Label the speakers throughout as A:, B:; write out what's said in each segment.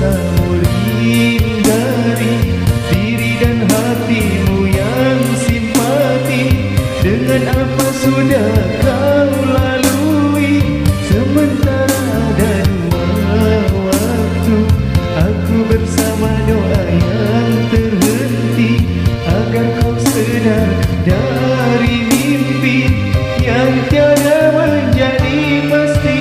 A: dosamu hindari, diri dan hatimu yang simpati. Dengan apa sudah kau lalui, sementara ada dua waktu. Aku bersama doa yang terhenti, agar kau sedar dari mimpi yang tiada menjadi pasti.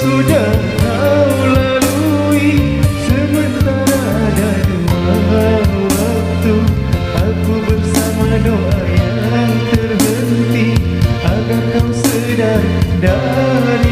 A: Sudah kau lalui, sementara ada dua waktu. Aku bersama doa yang terhenti, agar kau sedar dari